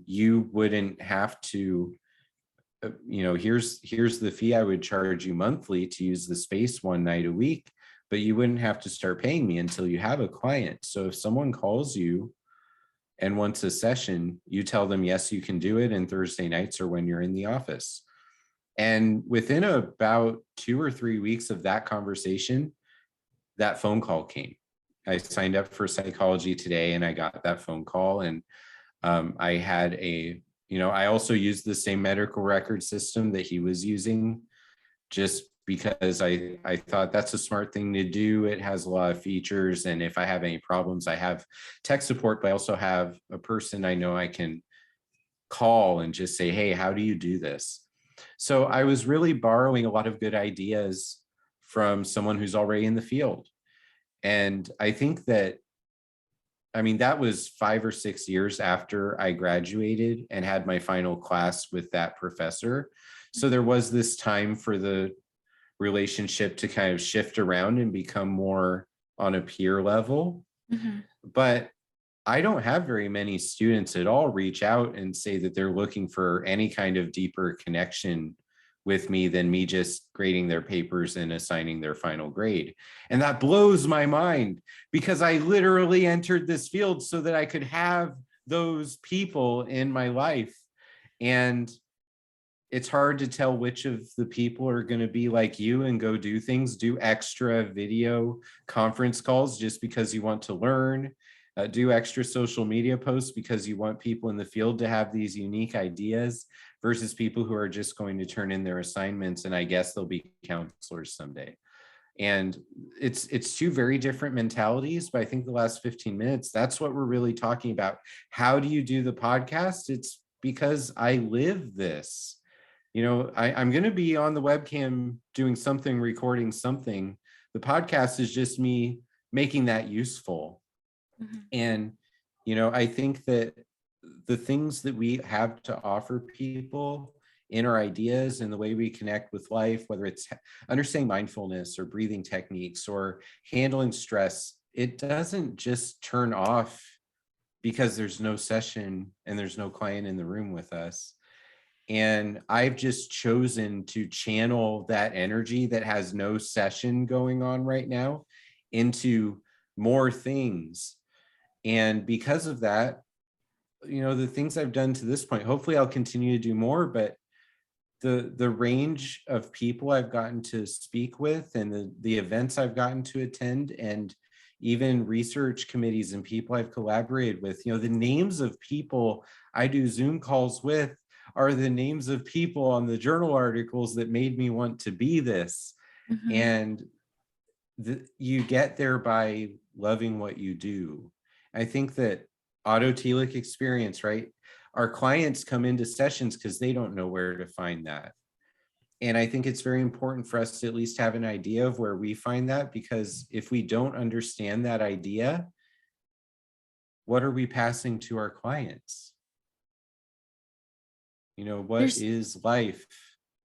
you wouldn't have to, here's the fee I would charge you monthly to use the space 1 night a week, but you wouldn't have to start paying me until you have a client. So if someone calls you and wants a session, you tell them, yes, you can do it. And Thursday nights are when you're in the office. And within about 2 or 3 weeks of that conversation, that phone call came. I signed up for Psychology Today and I got that phone call. And I had I also used the same medical record system that he was using, just because I thought that's a smart thing to do. It has a lot of features. And if I have any problems, I have tech support, but I also have a person I know I can call and just say, hey, how do you do this? So I was really borrowing a lot of good ideas from someone who's already in the field. And I think that, I mean, that was 5 or 6 years after I graduated and had my final class with that professor. So there was this time for the relationship to kind of shift around and become more on a peer level.
Mhm.
But I don't have very many students at all reach out and say that they're looking for any kind of deeper connection with me than me just grading their papers and assigning their final grade. And that blows my mind because I literally entered this field so that I could have those people in my life. And it's hard to tell which of the people are going to be like you and go do things, do extra video conference calls just because you want to learn, do extra social media posts because you want people in the field to have these unique ideas versus people who are just going to turn in their assignments and I guess they'll be counselors someday. And it's two very different mentalities, but I think the last 15 minutes, that's what we're really talking about. How do you do the podcast? It's because I live this. You know, I'm going to be on the webcam doing something, recording something. The podcast is just me making that useful.
Mhm.
And, you know, I think that the things that we have to offer people in our ideas and the way we connect with life, whether it's understanding mindfulness or breathing techniques or handling stress, it doesn't just turn off because there's no session and there's no client in the room with us. And I've just chosen to channel that energy that has no session going on right now into more things. And because of that, you know, the things I've done to this point, hopefully I'll continue to do more, but the range of people I've gotten to speak with and the events I've gotten to attend and even research committees and people I've collaborated with, you know, the names of people I do Zoom calls with are the names of people on the journal articles that made me want to be this.
Mhm.
And you get there by loving what you do. I think that autotelic experience, right? Our clients come into sessions because they don't know where to find that. And I think it's very important for us to at least have an idea of where we find that, because if we don't understand that idea, what are we passing to our clients? You know, what
There's
is life?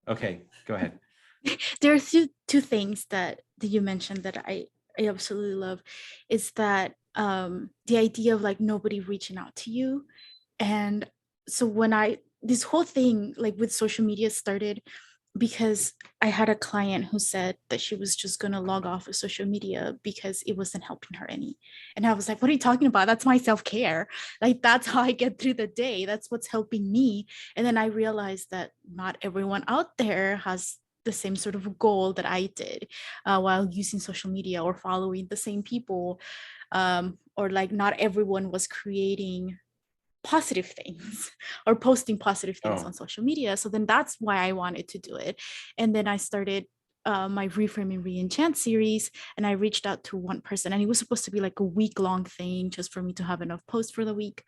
Okay, go ahead.
there are two things that you mentioned that I absolutely love is that the idea of like nobody reaching out to you. And so when I this whole thing like with social media started because I had a client who said that she was just going to log off of social media because it wasn't helping her any. And I was like, what are you talking about? That's my self-care. Like, that's how I get through the day. That's what's helping me. And then I realized that not everyone out there has the same sort of goal that I did while using social media or following the same people. Or like not everyone was creating positive things or posting positive things
Oh,
on social media. So then that's why I wanted to do it. And then I started my Reframing Reenchant series, and I reached out to one person, and it was supposed to be like a week-long thing just for me to have enough posts for the week.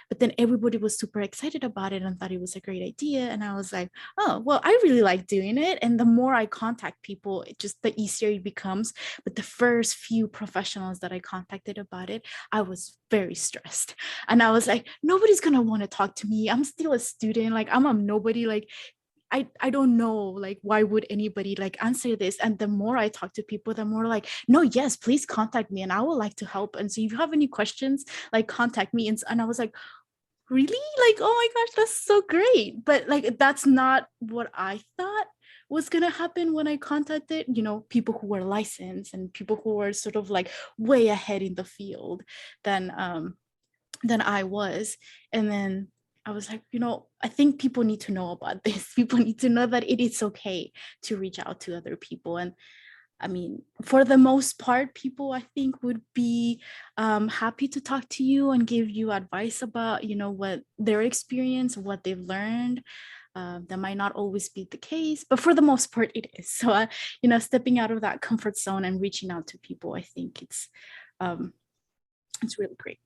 But then everybody was super excited about it and thought it was a great idea. And I was like, oh, well, I really like doing it. And the more I contact people, it just the easier it becomes. But the first few professionals that I contacted about it, I was very stressed. And I was like, nobody's going to want to talk to me. I'm still a student. Like, I'm a nobody. Like, I don't know, like, why would anybody like answer this? And the more I talk to people, the more like, no, yes, please contact me and I would like to help. And so if you have any questions, like contact me. And I was like, really? Like, oh my gosh, that's so great. But like, that's not what I thought was going to happen when I contacted, people who were licensed and people who were sort of like way ahead in the field than I was. And then I was like, I think people need to know about this. People need to know that it is okay to reach out to other people. And I mean, for the most part, people I think would be happy to talk to you and give you advice about, what their experience, what they've learned. That might not always be the case, but for the most part, it is. So, stepping out of that comfort zone and reaching out to people, I think um, it's really great.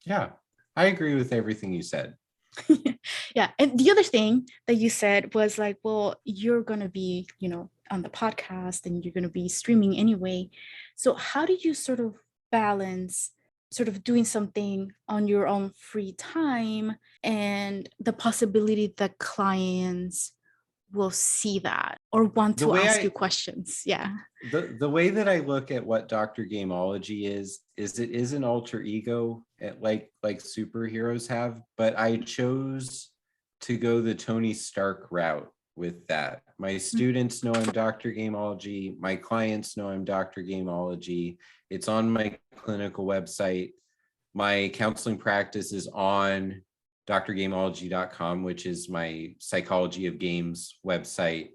yeah, I agree with everything you said.
Yeah. And the other thing that you said was like, well, you're going to be, on the podcast and you're going to be streaming anyway. So how did you sort of balance sort of doing something on your own free time and the possibility that clients will see that or want
The
to
way
ask you
I
questions? Yeah.
the way that I look at what Dr. Gameology is it is an alter ego like superheroes have, but I chose to go the Tony Stark route with that. My students know I'm Dr. Gameology, my clients know I'm Dr. Gameology. It's on my clinical website. My counseling practice is on drgameology.com, which is my psychology of games website.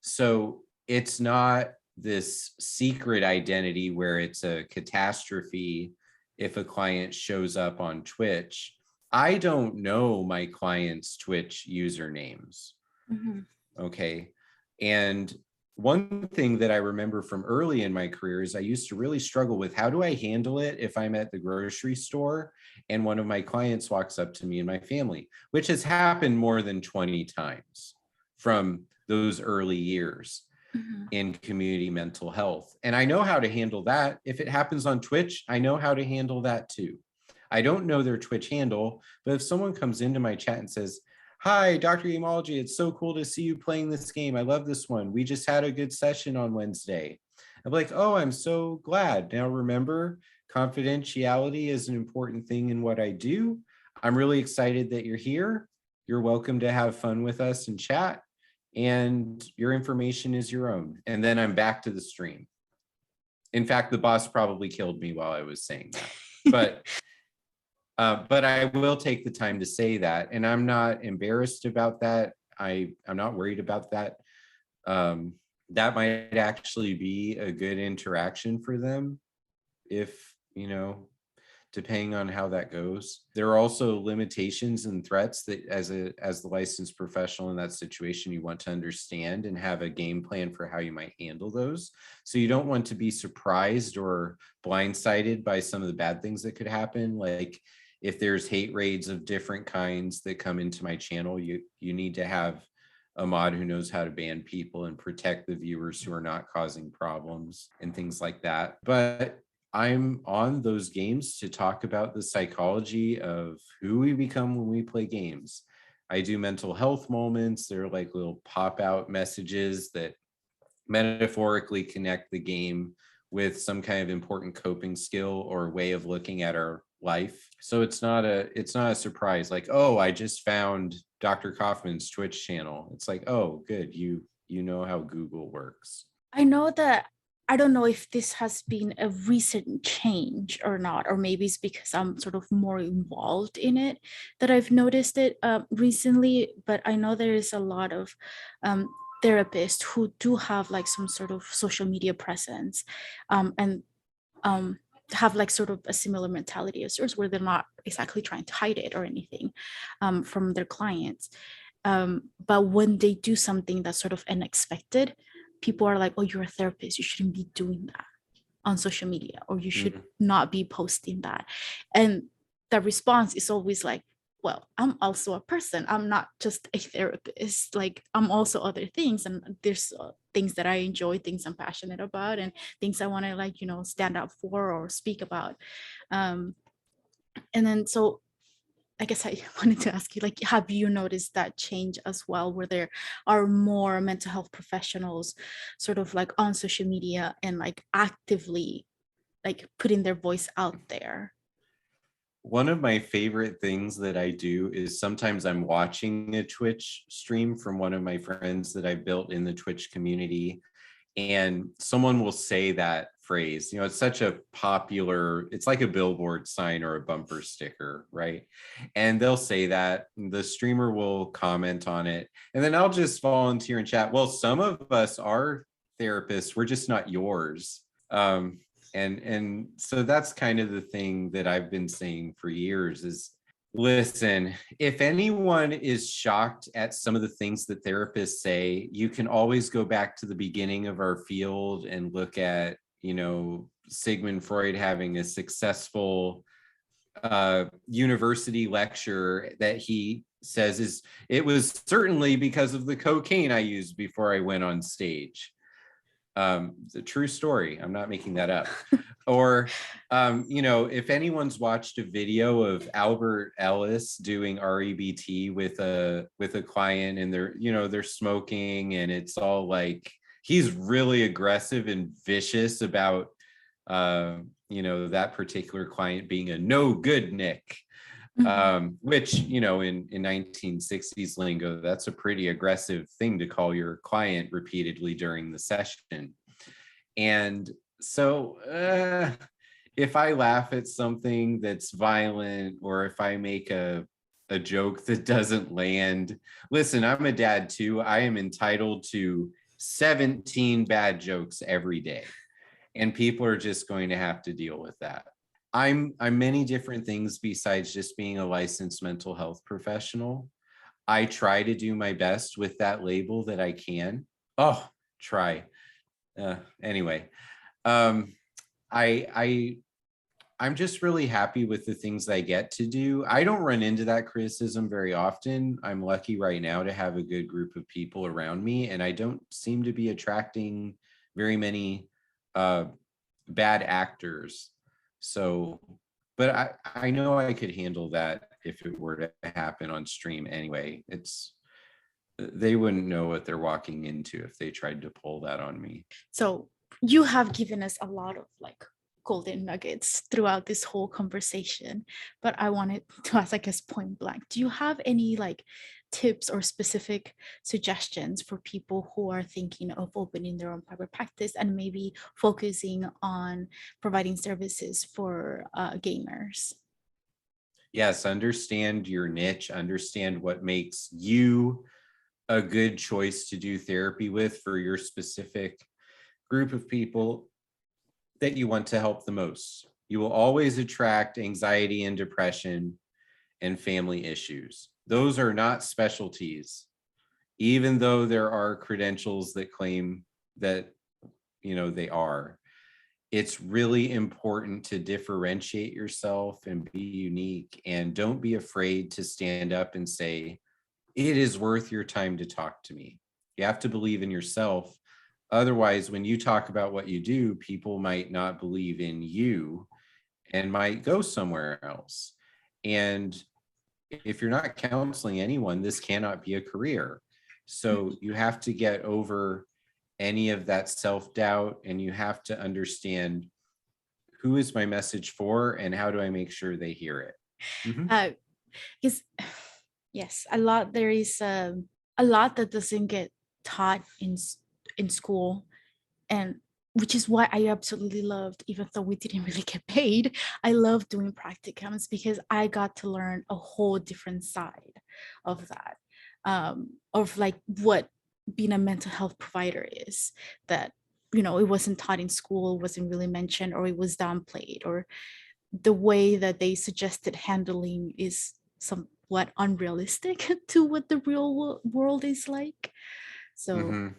So it's not this secret identity where it's a catastrophe if a client shows up on Twitch. I don't know my clients' Twitch usernames.
Mhm.
Okay. And one thing that I remember from early in my career is I used to really struggle with how do I handle it if I'm at the grocery store and one of my clients walks up to me and my family, which has happened more than 20 times from those early years
Mhm.
in community mental health. And I know how to handle that. If it happens on Twitch, I know how to handle that too. I don't know their Twitch handle, but if someone comes into my chat and says, "Hi, Dr. Gameology, it's so cool to see you playing this game. I love this one. We just had a good session on Wednesday." I'm like, "Oh, I'm so glad." Now remember, confidentiality is an important thing in what I do. I'm really excited that you're here. You're welcome to have fun with us and chat, and your information is your own. And then I'm back to the stream. In fact, the boss probably killed me while I was saying that. But I will take the time to say that, and I'm not embarrassed about that. I'm not worried about that. Um, that might actually be a good interaction for them if, depending on how that goes. There are also limitations and threats that as the licensed professional in that situation, you want to understand and have a game plan for how you might handle those. So you don't want to be surprised or blindsided by some of the bad things that could happen. Like if there's hate raids of different kinds that come into my channel, you need to have a mod who knows how to ban people and protect the viewers who are not causing problems and things like that. But I'm on those games to talk about the psychology of who we become when we play games. I do mental health moments. They're like little pop out messages that metaphorically connect the game with some kind of important coping skill or way of looking at our life. So it's not a surprise like, "Oh, I just found Dr. Kaufman's Twitch channel." It's like, "Oh, good. You know how Google works."
I know that I don't know if this has been a recent change or not, or maybe it's because I'm sort of more involved in it that I've noticed it recently. But I know there is a lot of um, therapists who do have like some sort of social media presence and have like sort of a similar mentality as yours, where they're not exactly trying to hide it or anything from their clients. But when they do something that's sort of unexpected, people are like, "Oh, you're a therapist. You shouldn't be doing that on social media, or you should
Mm.
not be posting that." And the response is always like, "Well, I'm also a person. I'm not just a therapist. Like, I'm also other things. And there's things that I enjoy, things I'm passionate about, and things I want to like, stand up for or speak about." Um, and then so I guess I wanted to ask you, like, have you noticed that change as well, where there are more mental health professionals sort of like on social media and like actively like putting their voice out there?
One of my favorite things that I do is sometimes I'm watching a Twitch stream from one of my friends that I built in the Twitch community, and someone will say that phrase. It's such a popular, it's like a billboard sign or a bumper sticker, right? And they'll say that, the streamer will comment on it, and then I'll just volunteer in chat. "Well, some of us are therapists, we're just not yours." And so that's kind of the thing that I've been saying for years is, listen, if anyone is shocked at some of the things that therapists say, you can always go back to the beginning of our field and look at, Sigmund Freud having a successful university lecture that he says is, it was certainly because of the cocaine I used before I went on stage. It's a true story. I'm not making that up. Or, if anyone's watched a video of Albert Ellis doing REBT with a client, and they're smoking, and it's all like he's really aggressive and vicious about that particular client being a no good Nick. Which, in 1960s lingo, that's a pretty aggressive thing to call your client repeatedly during the session. And so if I laugh at something that's violent, or if I make a joke that doesn't land, listen, I'm a dad too. I am entitled to 17 bad jokes every day. And people are just going to have to deal with that. I'm many different things besides just being a licensed mental health professional. I try to do my best with that label that I can. Oh, try. Anyway, I'm just really happy with the things I get to do. I don't run into that criticism very often. I'm lucky right now to have a good group of people around me, and I don't seem to be attracting very many bad actors. So, but I know I could handle that if it were to happen on stream anyway. They wouldn't know what they're walking into if they tried to pull that on me.
So you have given us a lot of like golden nuggets throughout this whole conversation, but I wanted to ask, I guess, point blank, do you have any like tips or specific suggestions for people who are thinking of opening their own private practice and maybe focusing on providing services for gamers?
Yes, understand your niche, understand what makes you a good choice to do therapy with for your specific group of people that you want to help the most. You will always attract anxiety and depression and family issues. Those are not specialties, even though there are credentials that claim that, they are. It's really important to differentiate yourself and be unique, and don't be afraid to stand up and say, it is worth your time to talk to me. You have to believe in yourself. Otherwise, when you talk about what you do, people might not believe in you and might go somewhere else. And if you're not counseling anyone, this cannot be a career. So you have to get over any of that self-doubt, and you have to understand, who is my message for and how do I make sure they hear it?
Because yes, there is a lot that doesn't get taught in school, and which is why I absolutely loved, even though we didn't really get paid, I love doing practicums because I got to learn a whole different side of that, of like what being a mental health provider is, that it wasn't taught in school, wasn't really mentioned, or it was downplayed, or the way that they suggested handling is somewhat unrealistic to what the real world is like. So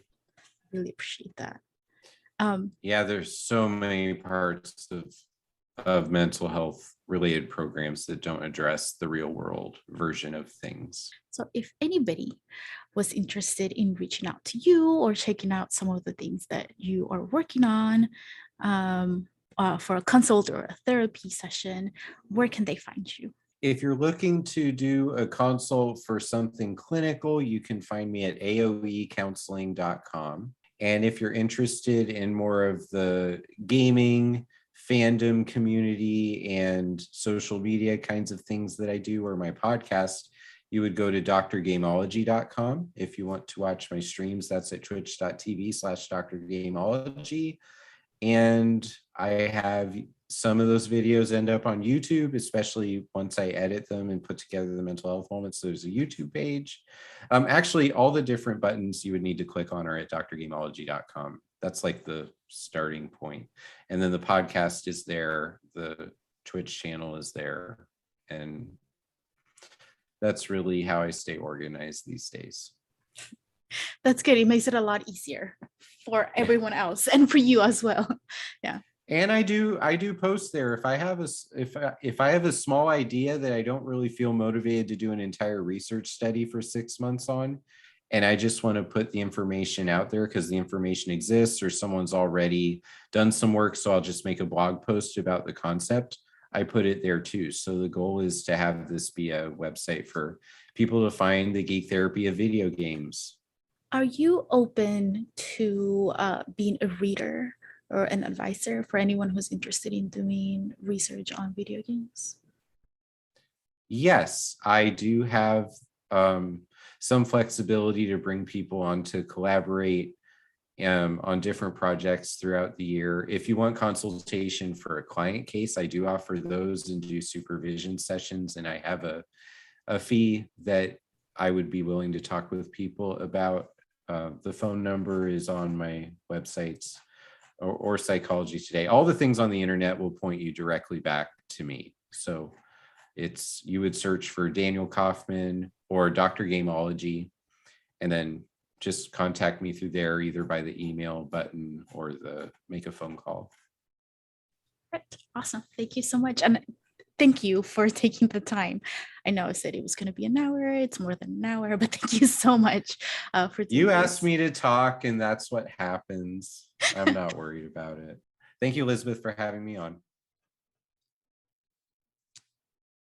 really appreciate that.
Yeah, there's so many parts of mental health related programs that don't address the real world version of things.
So if anybody was interested in reaching out to you or checking out some of the things that you are working on, for a consult or a therapy session, where can they find you?
If you're looking to do a consult for something clinical, you can find me at aoecounseling.com. And if you're interested in more of the gaming fandom community and social media kinds of things that I do, or my podcast, you would go to drgameology.com. If you want to watch my streams, that's at twitch.tv/drgameology. And I have some of those videos end up on YouTube, especially once I edit them and put together the mental health moments. So there's a YouTube page. Actually, all the different buttons you would need to click on are at drgameology.com. That's like the starting point. And then the podcast is there. The Twitch channel is there. And that's really how I stay organized these days.
That's good. It makes it a lot easier for everyone else and for you as well. Yeah.
And I do post there if I have if I have a small idea that I don't really feel motivated to do an entire research study for 6 months on, and I just want to put the information out there because the information exists or someone's already done some work, so I'll just make a blog post about the concept. I put it there too. So the goal is to have this be a website for people to find the geek therapy of video games.
Are you open to being a reader or an advisor for anyone who's interested in doing research on video games?
Yes, I do have some flexibility to bring people on to collaborate on different projects throughout the year. If you want consultation for a client case, I do offer those and do supervision sessions, and I have a fee that I would be willing to talk with people about. The phone number is on my websites or Psychology Today. All the things on the internet will point you directly back to me. So you would search for Daniel Kaufman or Dr. Gameology, and then just contact me through there, either by the email button or the make a phone call.
Right. Awesome. Thank you so much. And thank you for taking the time. I know I said it was going to be an hour. It's more than an hour, but thank you so much for doing
You
this.
asked me to talk, and that's what happens. I'm not worried about it. Thank you, Elizabeth, for having me on.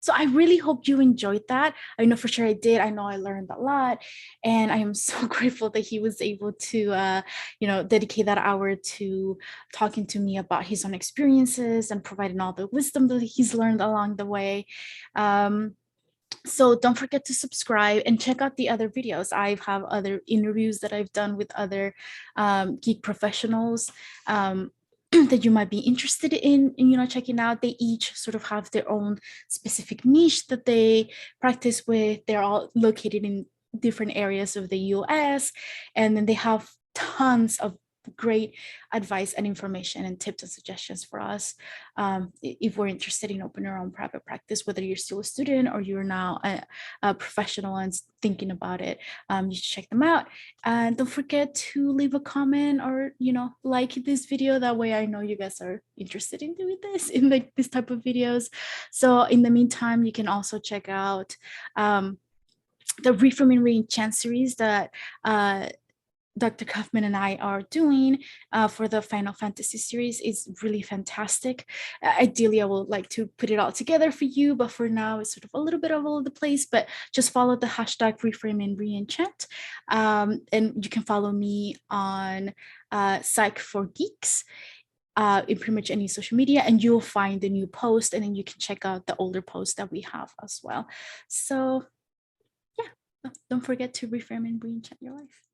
So I really hope you enjoyed that. I know for sure I did. I know I learned a lot, and I am so grateful that he was able to, dedicate that hour to talking to me about his own experiences and providing all the wisdom that he's learned along the way. So don't forget to subscribe and check out the other videos. I have other interviews that I've done with other geek professionals. That you might be interested in checking out. They each sort of have their own specific niche that they practice with. They're all located in different areas of the US, and then they have tons of great advice and information and tips and suggestions for us if we're interested in opening our own private practice, whether you're still a student or you're now a professional and thinking about it. You should check them out, and don't forget to leave a comment or like this video. That way I know you guys are interested in doing this in like this type of videos. So in the meantime, you can also check out the Reframe and Reenchant series that Dr. Kaufman and I are doing for the Final Fantasy series is really fantastic. Ideally, I would like to put it all together for you, but for now, it's sort of a little bit all over the place. But just follow the hashtag Reframe and Reenchant. And you can follow me on Psych for Geeks in pretty much any social media, and you'll find the new post, and then you can check out the older posts that we have as well. So, yeah, don't forget to reframe and reenchant your life.